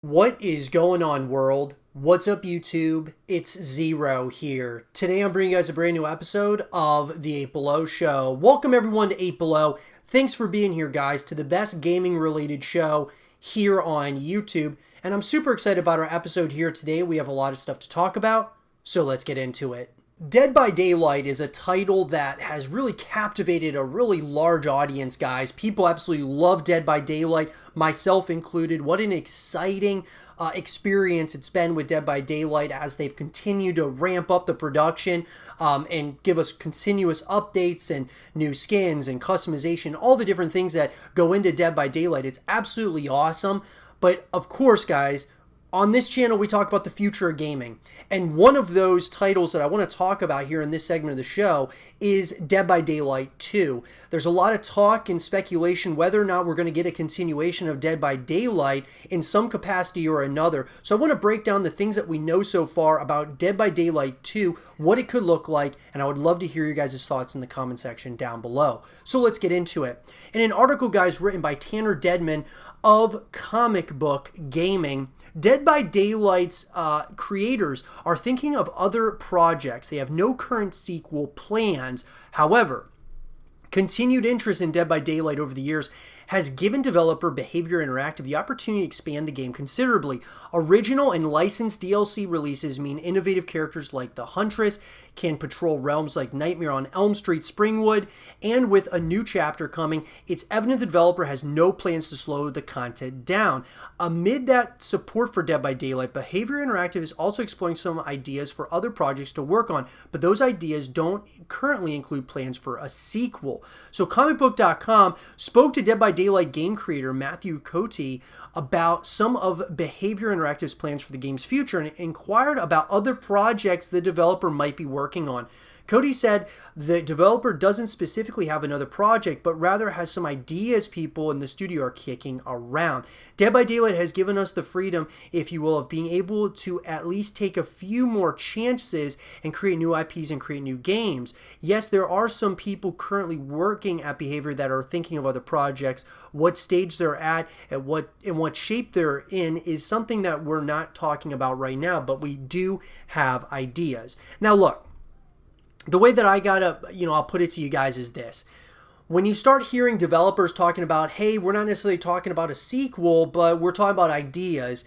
What is going on, world? What's up, YouTube? It's Zero here. Today I'm bringing you guys a brand new episode of the 8 Below Show. Welcome everyone to 8 Below. Thanks for being here, guys, to the best gaming related show here on YouTube. And I'm super excited about our episode here today. We have a lot of stuff to talk about, so let's get into it. Dead by Daylight is a title that has really captivated a really large audience, guys. People absolutely love Dead by Daylight, myself included. What an exciting experience it's been with Dead by Daylight as they've continued to ramp up the production and give us continuous updates and new skins and customization, all the different things that go into Dead by Daylight. It's absolutely awesome. But of course, guys, on this channel, we talk about the future of gaming. And one of those titles that I want to talk about here in this segment of the show is Dead by Daylight 2. There's a lot of talk and speculation whether or not we're going to get a continuation of Dead by Daylight in some capacity or another. So I want to break down the things that we know so far about Dead by Daylight 2, what it could look like, and I would love to hear your guys' thoughts in the comment section down below. So let's get into it. In an article, guys, written by Tanner Deadman of Comic Book Gaming, Dead by Daylight's creators are thinking of other projects. They have no current sequel plans. However, continued interest in Dead by Daylight over the years has given developer Behavior Interactive the opportunity to expand the game considerably. Original and licensed DLC releases mean innovative characters like the Huntress can patrol realms like Nightmare on Elm Street, Springwood, and with a new chapter coming, it's evident the developer has no plans to slow the content down. Amid that support for Dead by Daylight, Behavior Interactive is also exploring some ideas for other projects to work on, but those ideas don't currently include plans for a sequel. So comicbook.com spoke to Dead by Daylight game creator Matthew Cote about some of Behavior Interactive's plans for the game's future and inquired about other projects the developer might be working on. Cody said the developer doesn't specifically have another project, but rather has some ideas people in the studio are kicking around. Dead by Daylight has given us the freedom, if you will, of being able to at least take a few more chances and create new IPs and create new games. Yes, there are some people currently working at Behavior that are thinking of other projects. What stage they're at and what shape they're in is something that we're not talking about right now, but we do have ideas. Now look, the way that I'll put it to you guys is this. When you start hearing developers talking about, hey, we're not necessarily talking about a sequel, but we're talking about ideas,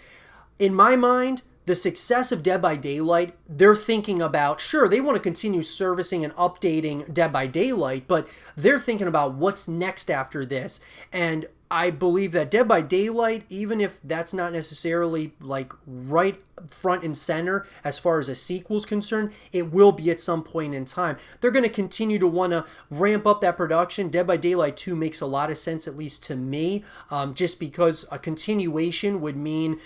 in my mind, the success of Dead by Daylight, they're thinking about, sure, they want to continue servicing and updating Dead by Daylight, but they're thinking about what's next after this. And I believe that Dead by Daylight, even if that's not necessarily like right front and center as far as a sequel is concerned, it will be at some point in time. They're going to continue to want to ramp up that production. Dead by Daylight 2 makes a lot of sense, at least to me, just because a continuation would mean,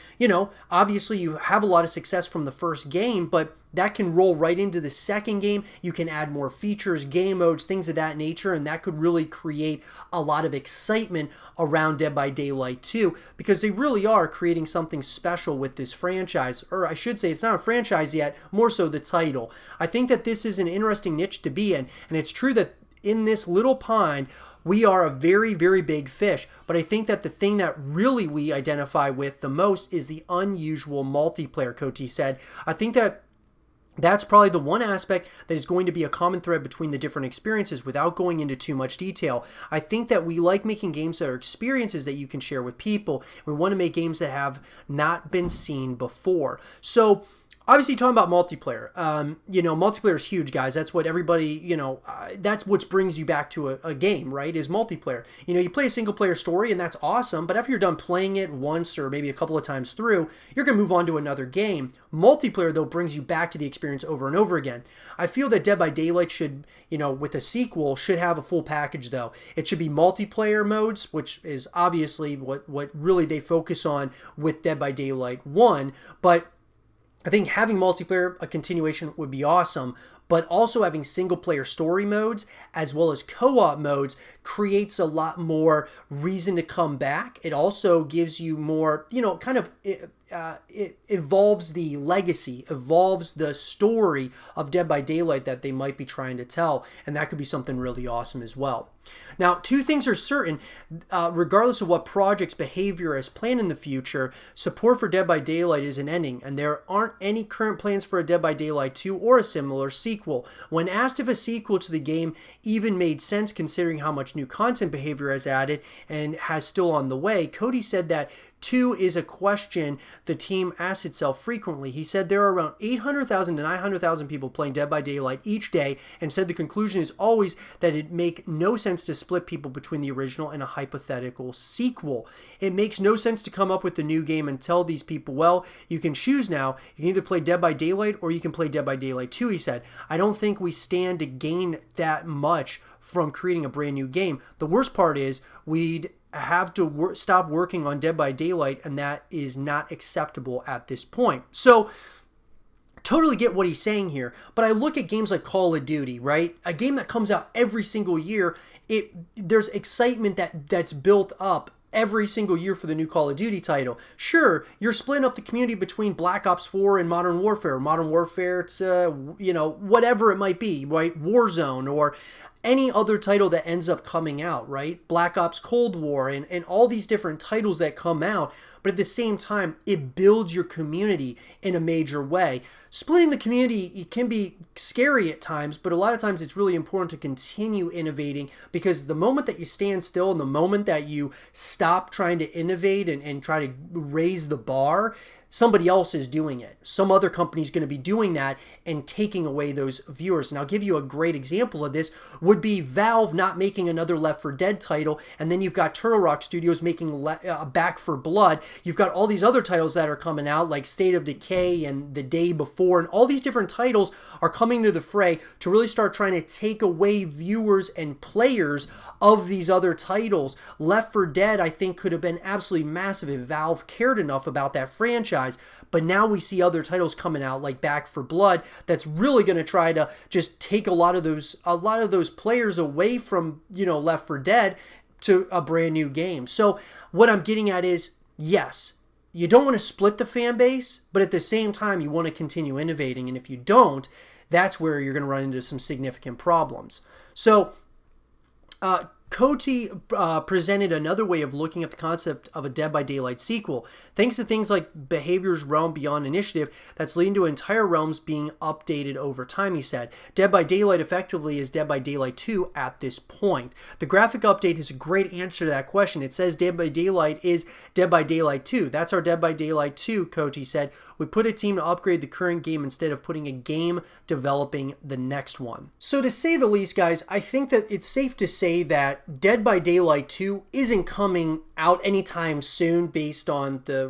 obviously you have a lot of success from the first game, but that can roll right into the second game. You can add more features, game modes, things of that nature, and that could really create a lot of excitement around Dead by Daylight 2 because they really are creating something special with this franchise. Or I should say it's not a franchise yet, more so the title. I think that this is an interesting niche to be in, and it's true that in this little pond, we are a very, very big fish, but I think that the thing that really we identify with the most is the unusual multiplayer, Cote said. I think that that's probably the one aspect that is going to be a common thread between the different experiences without going into too much detail. I think that we like making games that are experiences that you can share with people. We want to make games that have not been seen before. So obviously, talking about multiplayer, multiplayer is huge, guys. That's what everybody, that's what brings you back to a game, right, is multiplayer. You play a single-player story, and that's awesome, but after you're done playing it once or maybe a couple of times through, you're going to move on to another game. Multiplayer, though, brings you back to the experience over and over again. I feel that Dead by Daylight should, with a sequel, should have a full package, though. It should be multiplayer modes, which is obviously what really they focus on with Dead by Daylight 1, but I think having multiplayer, a continuation, would be awesome, but also having single-player story modes as well as co-op modes creates a lot more reason to come back. It also gives you more, it evolves the legacy, evolves the story of Dead by Daylight that they might be trying to tell, and that could be something really awesome as well. Now, two things are certain. Regardless of what project's behavior is planned in the future, support for Dead by Daylight isn't ending, and there aren't any current plans for a Dead by Daylight 2 or a similar sequel. When asked if a sequel to the game even made sense considering how much new content behavior has added and has still on the way, Cody said that 2 is a question the team asks itself frequently. He said there are around 800,000 to 900,000 people playing Dead by Daylight each day, and said the conclusion is always that it make no sense to split people between the original and a hypothetical sequel. It makes no sense to come up with a new game and tell these people, well, you can choose now. You can either play Dead by Daylight or you can play Dead by Daylight 2, he said. I don't think we stand to gain that much from creating a brand new game. The worst part is we'd have to stop working on Dead by Daylight, and that is not acceptable at this point. So totally get what he's saying here, but I look at games like Call of Duty, right? A game that comes out every single year, there's excitement that's built up every single year for the new Call of Duty title. Sure, you're splitting up the community between Black Ops 4 and Modern Warfare. Modern Warfare, it's whatever it might be, right? Warzone or any other title that ends up coming out, right? Black Ops Cold War and all these different titles that come out, but at the same time, it builds your community in a major way. Splitting the community, it can be scary at times, but a lot of times it's really important to continue innovating, because the moment that you stand still and the moment that you stop trying to innovate and try to raise the bar, somebody else is doing it. Some other company is going to be doing that and taking away those viewers. And I'll give you a great example of this would be Valve not making another Left 4 Dead title, and then you've got Turtle Rock Studios making Back 4 Blood. You've got all these other titles that are coming out, like State of Decay and The Day Before, and all these different titles are coming to the fray to really start trying to take away viewers and players of these other titles. Left 4 Dead, I think, could have been absolutely massive if Valve cared enough about that franchise. But now we see other titles coming out like Back 4 Blood that's really going to try to just take a lot of those players away from, Left 4 Dead to a brand new game. So what I'm getting at is, yes, you don't want to split the fan base, but at the same time, you want to continue innovating. And if you don't, that's where you're going to run into some significant problems. So Coty presented another way of looking at the concept of a Dead by Daylight sequel. Thanks to things like behavior's realm beyond initiative, that's leading to entire realms being updated over time, he said. Dead by Daylight effectively is Dead by Daylight 2 at this point. The graphic update is a great answer to that question. It says Dead by Daylight is Dead by Daylight 2. That's our Dead by Daylight 2, Coty said. We put a team to upgrade the current game instead of putting a game developing the next one. So to say the least, guys, I think that it's safe to say that Dead by Daylight 2 isn't coming out anytime soon based on the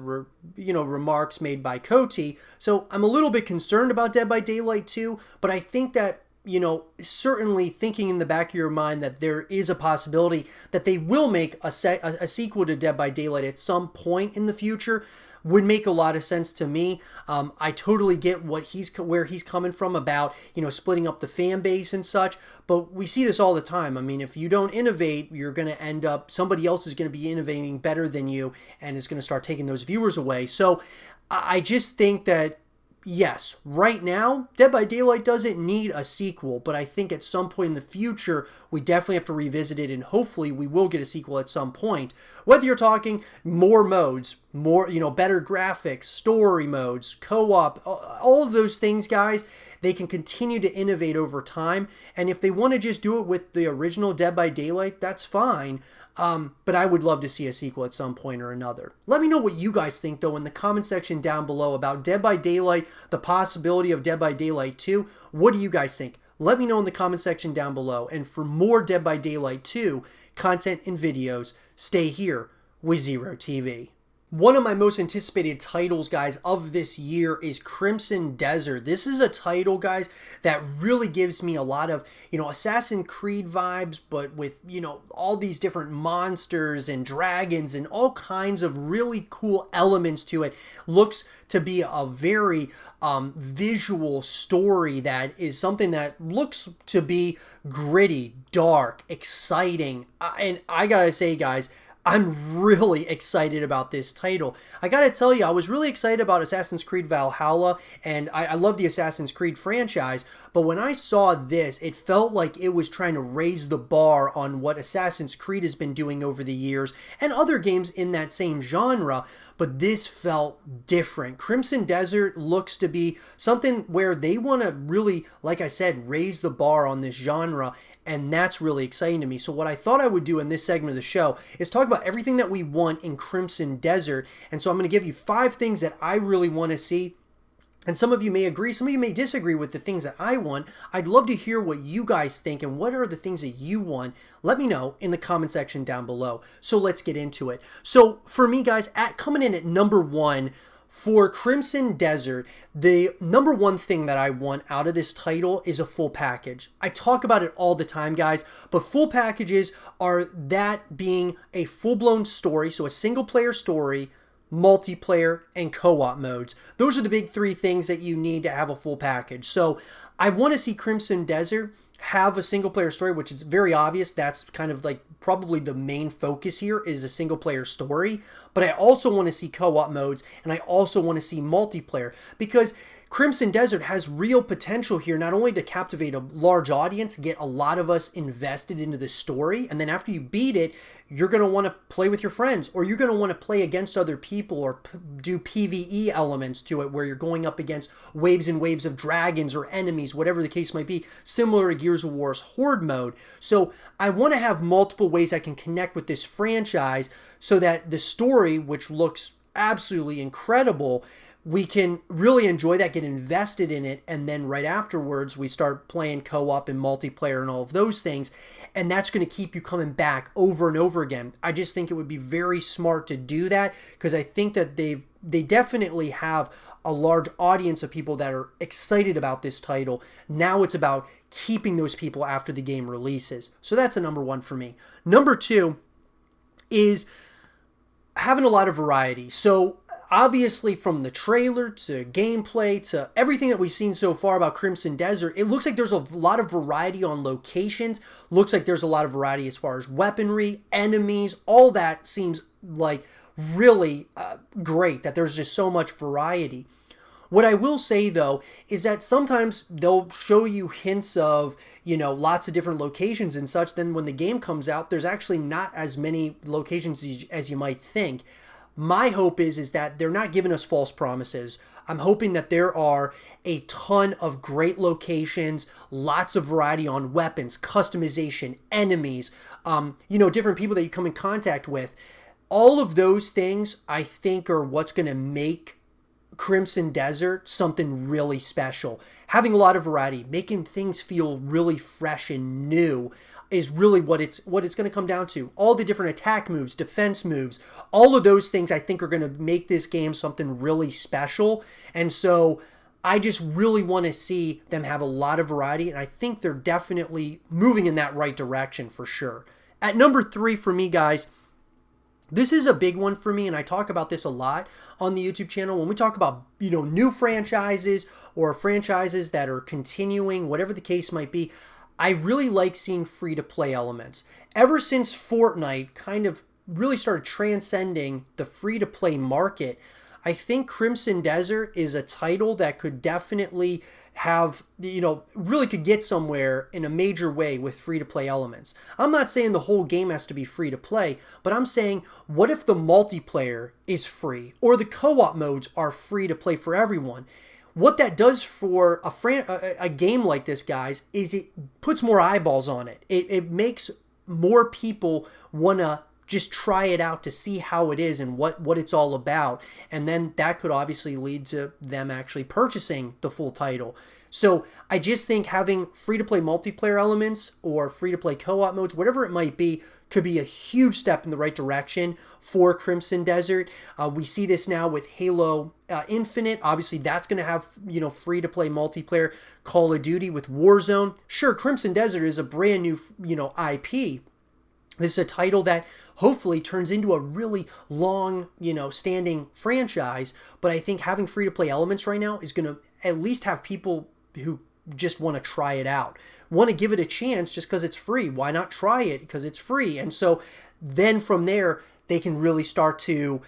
remarks made by Coty. So I'm a little bit concerned about Dead by Daylight 2, but I think that certainly thinking in the back of your mind that there is a possibility that they will make a sequel to Dead by Daylight at some point in the future would make a lot of sense to me. I totally get where he's coming from about, splitting up the fan base and such, but we see this all the time. I mean, if you don't innovate, you're going to end up, somebody else is going to be innovating better than you and is going to start taking those viewers away. So I just think that, yes, right now, Dead by Daylight doesn't need a sequel, but I think at some point in the future, we definitely have to revisit it, and hopefully we will get a sequel at some point. Whether you're talking more modes, more, better graphics, story modes, co-op, all of those things, guys, they can continue to innovate over time, and if they want to just do it with the original Dead by Daylight, that's fine. But I would love to see a sequel at some point or another. Let me know what you guys think, though, in the comment section down below about Dead by Daylight, the possibility of Dead by Daylight 2. What do you guys think? Let me know in the comment section down below. And for more Dead by Daylight 2 content and videos, stay here with Zero TV. One of my most anticipated titles, guys, of this year is Crimson Desert. This is a title, guys, that really gives me a lot of, Assassin's Creed vibes, but with, all these different monsters and dragons and all kinds of really cool elements to it. Looks to be a very visual story that is something that looks to be gritty, dark, exciting. And I gotta say, guys, I'm really excited about this title. I gotta tell you, I was really excited about Assassin's Creed Valhalla, and I love the Assassin's Creed franchise, but when I saw this, it felt like it was trying to raise the bar on what Assassin's Creed has been doing over the years, and other games in that same genre, but this felt different. Crimson Desert looks to be something where they want to really, like I said, raise the bar on this genre, and that's really exciting to me. So what I thought I would do in this segment of the show is talk about everything that we want in Crimson Desert. And so I'm going to give you 5 things that I really want to see. And some of you may agree, some of you may disagree with the things that I want. I'd love to hear what you guys think and what are the things that you want. Let me know in the comment section down below. So let's get into it. So for me, guys, coming in at number 1, for Crimson Desert, the number 1 thing that I want out of this title is a full package. I talk about it all the time, guys, but full packages are that being a full-blown story, so a single-player story, multiplayer, and co-op modes. Those are the big 3 things that you need to have a full package. So I want to see Crimson Desert have a single player story, which is very obvious. That's kind of like probably the main focus here is a single player story. But I also want to see co-op modes, and I also want to see multiplayer, because Crimson Desert has real potential here, not only to captivate a large audience, get a lot of us invested into the story, and then after you beat it, you're going to want to play with your friends, or you're going to want to play against other people, or do PvE elements to it where you're going up against waves and waves of dragons or enemies, whatever the case might be, similar to Gears of War's Horde mode. So I want to have multiple ways I can connect with this franchise so that the story, which looks absolutely incredible, we can really enjoy that, get invested in it, and then right afterwards we start playing co-op and multiplayer and all of those things, and that's going to keep you coming back over and over again. I just think it would be very smart to do that, because I think that they definitely have a large audience of people that are excited about this title. Now it's about keeping those people after the game releases. So that's a number 1 for me. Number 2 is having a lot of variety. So obviously, from the trailer to gameplay to everything that we've seen so far about Crimson Desert, it looks like there's a lot of variety on locations. Looks like there's a lot of variety as far as weaponry, enemies, all that seems like really great, that there's just so much variety. What I will say, though, is that sometimes they'll show you hints of, lots of different locations and such. Then when the game comes out, there's actually not as many locations as you might think. My hope is that they're not giving us false promises. I'm hoping that there are a ton of great locations, lots of variety on weapons, customization, enemies, different people that you come in contact with. All of those things, I think, are what's going to make Crimson Desert something really special. Having a lot of variety, making things feel really fresh and new, is really what it's going to come down to. All the different attack moves, defense moves, all of those things I think are going to make this game something really special. And so I just really want to see them have a lot of variety, and I think they're definitely moving in that right direction for sure. At number 3 for me, guys, this is a big one for me, and I talk about this a lot on the YouTube channel. When we talk about, new franchises or franchises that are continuing, whatever the case might be, I really like seeing free-to-play elements. Ever since Fortnite kind of really started transcending the free-to-play market, I think Crimson Desert is a title that could definitely have, really could get somewhere in a major way with free-to-play elements. I'm not saying the whole game has to be free-to-play, but I'm saying, what if the multiplayer is free, or the co-op modes are free to play for everyone? What that does for a game like this, guys, is it puts more eyeballs on it. It makes more people want to just try it out to see how it is and what it's all about. And then that could obviously lead to them actually purchasing the full title. So I just think having free-to-play multiplayer elements or free-to-play co-op modes, whatever it might be, could be a huge step in the right direction for Crimson Desert. We see this now with Halo Infinite. Obviously, that's going to have, free-to-play multiplayer. Call of Duty with Warzone. Sure, Crimson Desert is a brand new, IP. This is a title that hopefully turns into a really long, standing franchise. But I think having free-to-play elements right now is going to at least have people who just want to try it out, want to give it a chance just because it's free. Why not try it because it's free? And so then from there, they can really start to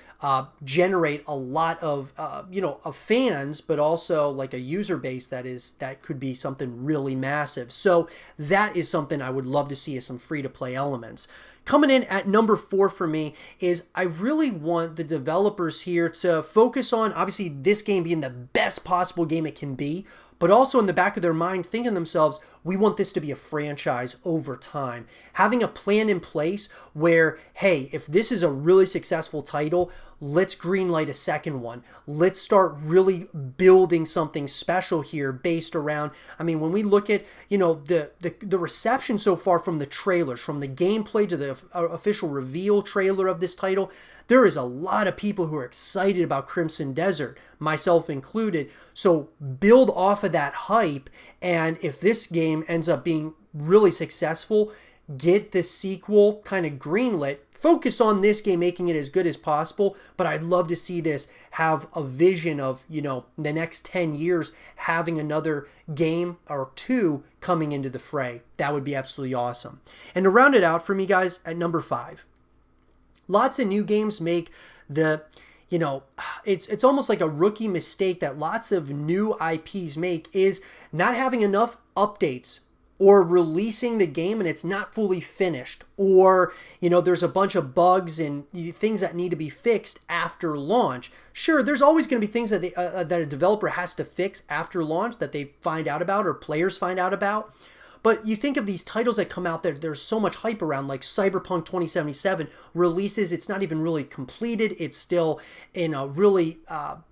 generate a lot of of fans, but also like a user base that could be something really massive. So that is something I would love to see as some free-to-play elements. Coming in at number 4 for me is I really want the developers here to focus on, obviously, this game being the best possible game it can be, but also in the back of their mind thinking to themselves, we want this to be a franchise over time. Having a plan in place where, hey, if this is a really successful title, let's greenlight a second one. Let's start really building something special here based around, I mean, when we look at, the reception so far from the trailers, from the gameplay to the official reveal trailer of this title, there is a lot of people who are excited about Crimson Desert, myself included. So build off of that hype, and if this game ends up being really successful, get the sequel kind of greenlit. Focus on this game, making it as good as possible, but I'd love to see this have a vision of, the next 10 years having another game or two coming into the fray. That would be absolutely awesome. And to round it out for me, guys, at number 5, lots of new games make the, it's almost like a rookie mistake that lots of new IPs make, is not having enough updates or releasing the game and it's not fully finished, or there's a bunch of bugs and things that need to be fixed after launch. Sure, there's always going to be things that that a developer has to fix after launch that they find out about or players find out about. But you think of these titles that come out that there's so much hype around, like Cyberpunk 2077 releases, it's not even really completed. It's still in a really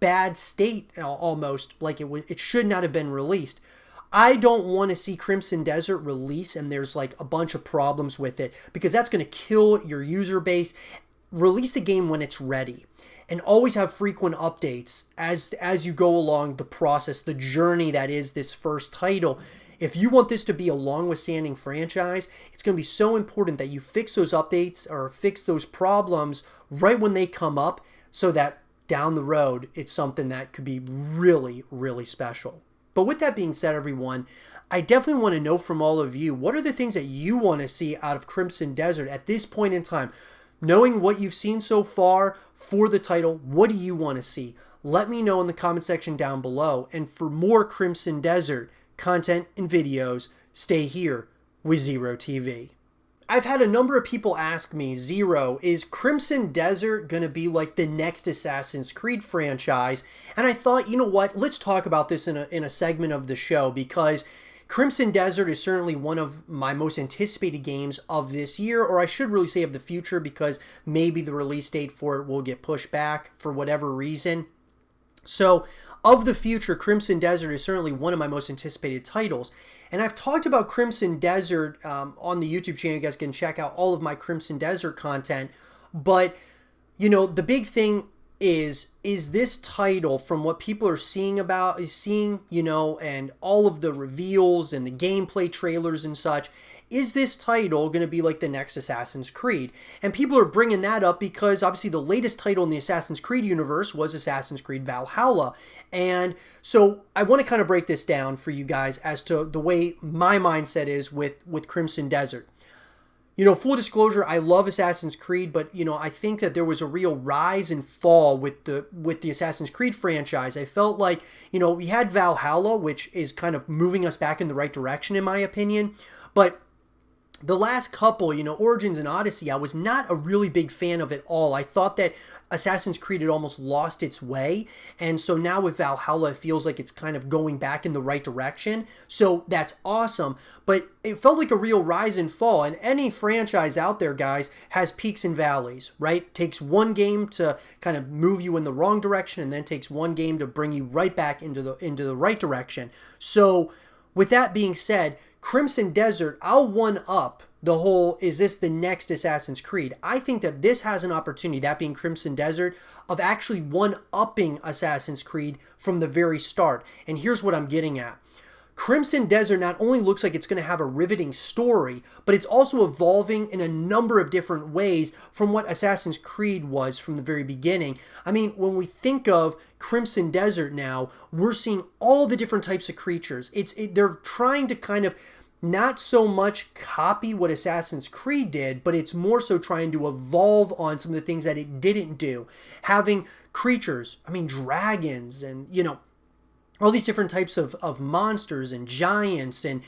bad state, almost like it should not have been released. I don't want to see Crimson Desert release and there's like a bunch of problems with it, because that's going to kill your user base. Release the game when it's ready, and always have frequent updates as you go along the process, the journey that is this first title. If you want this to be a long withstanding franchise, it's going to be so important that you fix those updates or fix those problems right when they come up, so that down the road it's something that could be really, really special. But with that being said, everyone, I definitely want to know from all of you, what are the things that you want to see out of Crimson Desert at this point in time? Knowing what you've seen so far for the title, what do you want to see? Let me know in the comment section down below. And for more Crimson Desert content and videos, stay here with Zero TV. I've had a number of people ask me, Zero, is Crimson Desert going to be like the next Assassin's Creed franchise? And I thought, you know what, let's talk about this in a segment of the show, because Crimson Desert is certainly one of my most anticipated games of this year, or I should really say of the future, because maybe the release date for it will get pushed back for whatever reason. So, of the future, Crimson Desert is certainly one of my most anticipated titles. And I've talked about Crimson Desert on the YouTube channel. You guys can check out all of my Crimson Desert content. But, the big thing is this title, from what people are seeing, and all of the reveals and the gameplay trailers and such, is this title going to be like the next Assassin's Creed? And people are bringing that up because obviously the latest title in the Assassin's Creed universe was Assassin's Creed Valhalla. And so I want to kind of break this down for you guys as to the way my mindset is with Crimson Desert. Full disclosure, I love Assassin's Creed, but, I think that there was a real rise and fall with the Assassin's Creed franchise. I felt like, we had Valhalla, which is kind of moving us back in the right direction, in my opinion. But the last couple, Origins and Odyssey, I was not a really big fan of at all. I thought that Assassin's Creed had almost lost its way. And so now with Valhalla, it feels like it's kind of going back in the right direction. So that's awesome. But it felt like a real rise and fall. And any franchise out there, guys, has peaks and valleys, right? Takes one game to kind of move you in the wrong direction, and then takes one game to bring you right back into the right direction. So with that being said, Crimson Desert, I'll one-up the whole, is this the next Assassin's Creed? I think that this has an opportunity, that being Crimson Desert, of actually one-upping Assassin's Creed from the very start. And here's what I'm getting at. Crimson Desert not only looks like it's going to have a riveting story, but it's also evolving in a number of different ways from what Assassin's Creed was from the very beginning. I mean, when we think of Crimson Desert now, we're seeing all the different types of creatures. They're trying to kind of not so much copy what Assassin's Creed did, but it's more so trying to evolve on some of the things that it didn't do. Having creatures, I mean, dragons and, all these different types of monsters and giants and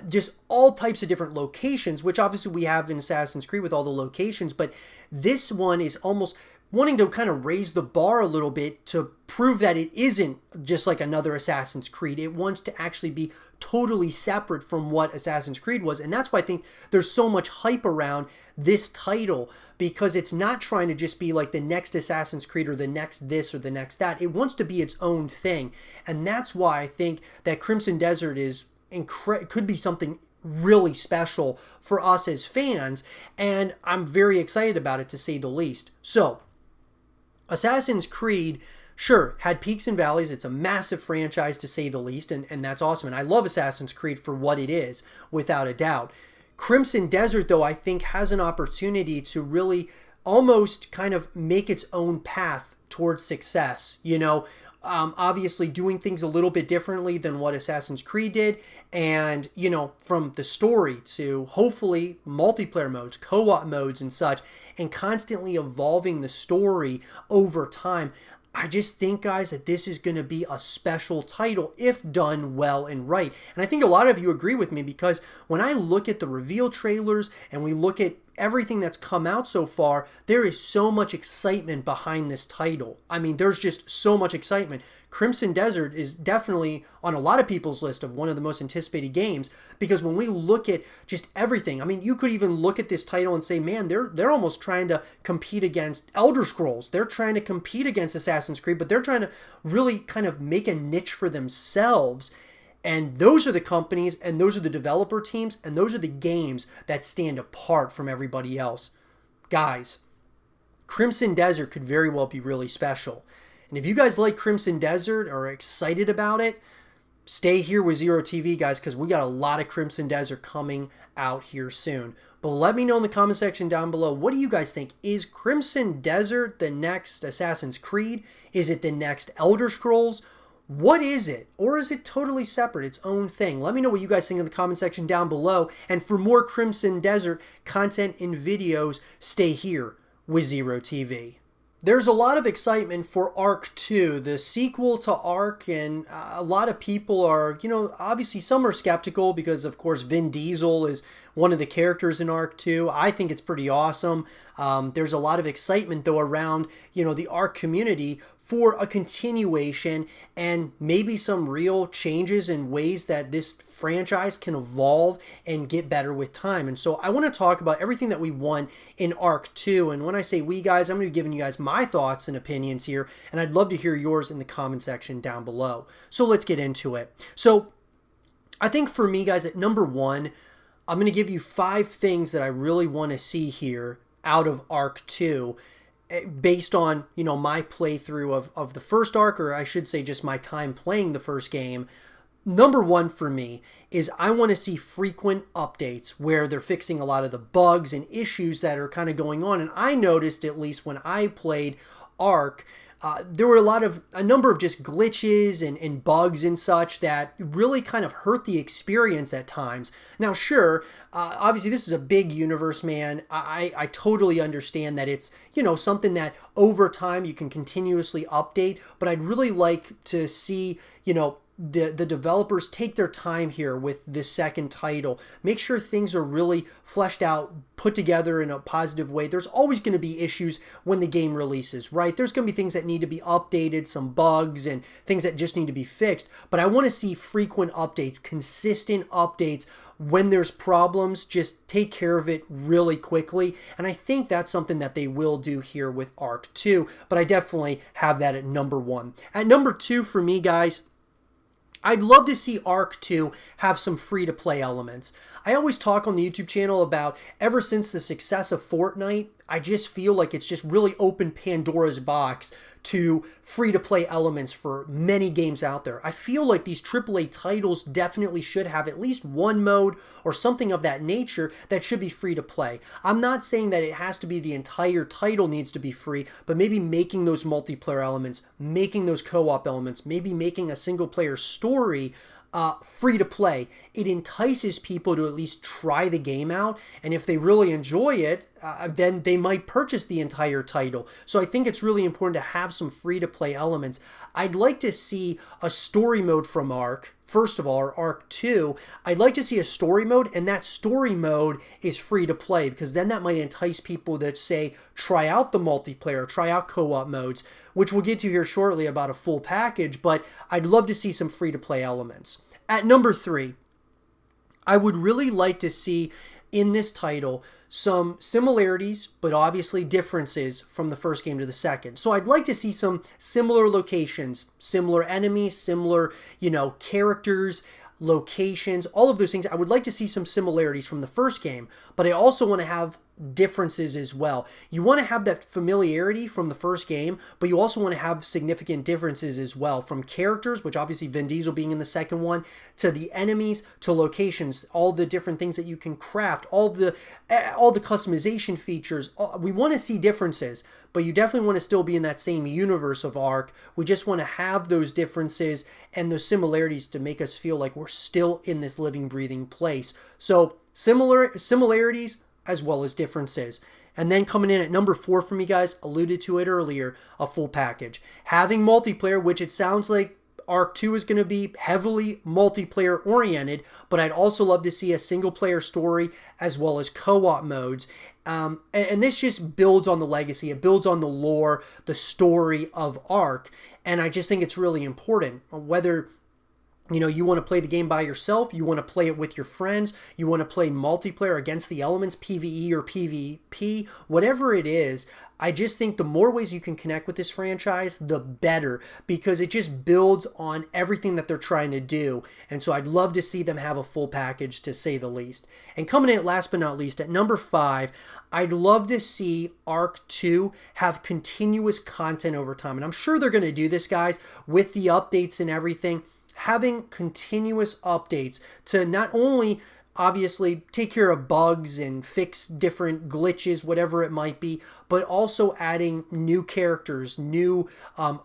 just all types of different locations, which obviously we have in Assassin's Creed with all the locations, but this one is almost wanting to kind of raise the bar a little bit to prove that it isn't just like another Assassin's Creed. It wants to actually be totally separate from what Assassin's Creed was, and that's why I think there's so much hype around this title, because it's not trying to just be like the next Assassin's Creed or the next this or the next that. It wants to be its own thing, and that's why I think that Crimson Desert could be something really special for us as fans, and I'm very excited about it, to say the least. So, Assassin's Creed, sure, had peaks and valleys. It's a massive franchise, to say the least, and that's awesome. And I love Assassin's Creed for what it is, without a doubt. Crimson Desert, though, I think has an opportunity to really almost kind of make its own path towards success. Obviously doing things a little bit differently than what Assassin's Creed did. And, from the story to hopefully multiplayer modes, co-op modes and such, and constantly evolving the story over time. I just think, guys, that this is going to be a special title if done well and right. And I think a lot of you agree with me, because when I look at the reveal trailers and we look at everything that's come out so far, there is so much excitement behind this title. I mean, there's just so much excitement. Crimson Desert is definitely on a lot of people's list of one of the most anticipated games, because when we look at just everything, I mean, you could even look at this title and say, man, they're almost trying to compete against Elder Scrolls. They're trying to compete against Assassin's Creed, but they're trying to really kind of make a niche for themselves. And those are the companies, and those are the developer teams, and those are the games that stand apart from everybody else. Guys, Crimson Desert could very well be really special. And if you guys like Crimson Desert or are excited about it, stay here with Zero TV, guys, because we got a lot of Crimson Desert coming out here soon. But let me know in the comment section down below, what do you guys think? Is Crimson Desert the next Assassin's Creed? Is it the next Elder Scrolls? What is it? Or is it totally separate, its own thing? Let me know what you guys think in the comment section down below. And for more Crimson Desert content and videos, stay here with Zero TV. There's a lot of excitement for Ark 2, the sequel to Ark, and a lot of people are, obviously some are skeptical because, of course, Vin Diesel is one of the characters in Ark 2. I think it's pretty awesome. There's a lot of excitement, though, around, the Ark community for a continuation and maybe some real changes in ways that this franchise can evolve and get better with time. And so I want to talk about everything that we want in Ark 2. And when I say we, guys, I'm going to be giving you guys my thoughts and opinions here, and I'd love to hear yours in the comment section down below. So let's get into it. So I think for me, guys, at number one, I'm going to give you 5 things that I really want to see here out of Ark 2, based on, my playthrough of the first Ark, or I should say just my time playing the first game. Number one for me is I want to see frequent updates where they're fixing a lot of the bugs and issues that are kind of going on. And I noticed, at least when I played Ark, there were a number of just glitches and bugs and such that really kind of hurt the experience at times. Now, sure, obviously this is a big universe, man. I totally understand that it's, something that over time you can continuously update, but I'd really like to see, the developers take their time here with this second title. Make sure things are really fleshed out, put together in a positive way. There's always going to be issues when the game releases, right? There's going to be things that need to be updated, some bugs and things that just need to be fixed. But I want to see frequent updates, consistent updates. When there's problems, just take care of it really quickly. And I think that's something that they will do here with Ark 2. But I definitely have that at number one. At number two for me, guys, I'd love to see Ark 2 have some free-to-play elements. I always talk on the YouTube channel about ever since the success of Fortnite, I just feel like it's just really opened Pandora's box to free-to-play elements for many games out there. I feel like these AAA titles definitely should have at least one mode or something of that nature that should be free-to-play. I'm not saying that it has to be the entire title needs to be free, but maybe making those multiplayer elements, making those co-op elements, maybe making a single-player story free to play. It entices people to at least try the game out, and if they really enjoy it, then they might purchase the entire title. So I think it's really important to have some free to play elements. I'd like to see a story mode from Ark. First of all, or Ark 2, I'd like to see a story mode, and that story mode is free to play, because then that might entice people to, say, try out the multiplayer, try out co-op modes, which we'll get to here shortly about a full package, but I'd love to see some free to play elements. At number 3, I would really like to see in this title some similarities, but obviously differences from the first game to the second. So I'd like to see some similar locations, similar enemies, similar, characters, locations, all of those things. I would like to see some similarities from the first game, but I also want to have differences as well. You want to have that familiarity from the first game, but you also want to have significant differences as well, from characters, which obviously Vin Diesel being in the second one, to the enemies, to locations, all the different things that you can craft, all the customization features. We want to see differences, but you definitely want to still be in that same universe of Ark. We just want to have those differences and those similarities to make us feel like we're still in this living, breathing place. So similarities as well as differences. And then coming in at number 4 for me, guys, alluded to it earlier, a full package. Having multiplayer, which it sounds like Ark 2 is going to be heavily multiplayer oriented, but I'd also love to see a single player story as well as co-op modes. And this just builds on the legacy. It builds on the lore, the story of Ark. And I just think it's really important. Whether you want to play the game by yourself, you want to play it with your friends, you want to play multiplayer against the elements, PvE or PvP, whatever it is, I just think the more ways you can connect with this franchise, the better, because it just builds on everything that they're trying to do. And so I'd love to see them have a full package, to say the least. And coming in last but not least, at number 5, I'd love to see Ark 2 have continuous content over time. And I'm sure they're going to do this, guys, with the updates and everything. Having continuous updates to not only obviously take care of bugs and fix different glitches, whatever it might be, but also adding new characters, new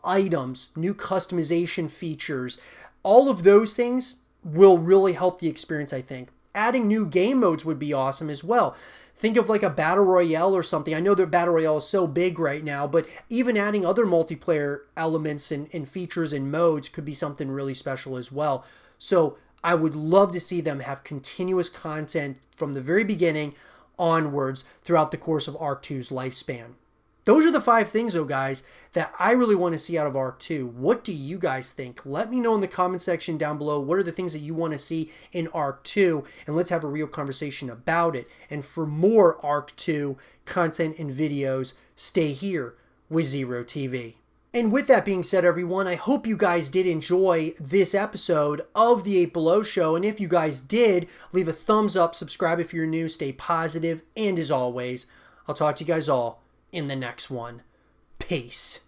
items, new customization features. All of those things will really help the experience, I think. Adding new game modes would be awesome as well. Think of like a Battle Royale or something. I know that Battle Royale is so big right now, but even adding other multiplayer elements and features and modes could be something really special as well. So I would love to see them have continuous content from the very beginning onwards throughout the course of Ark 2's lifespan. Those are the 5 things, though, guys, that I really want to see out of Ark 2. What do you guys think? Let me know in the comment section down below. What are the things that you want to see in Ark 2? And let's have a real conversation about it. And for more Ark 2 content and videos, stay here with Zero TV. And with that being said, everyone, I hope you guys did enjoy this episode of the 8 Below Show. And if you guys did, leave a thumbs up, subscribe if you're new, stay positive, and as always, I'll talk to you guys all in the next one. Peace.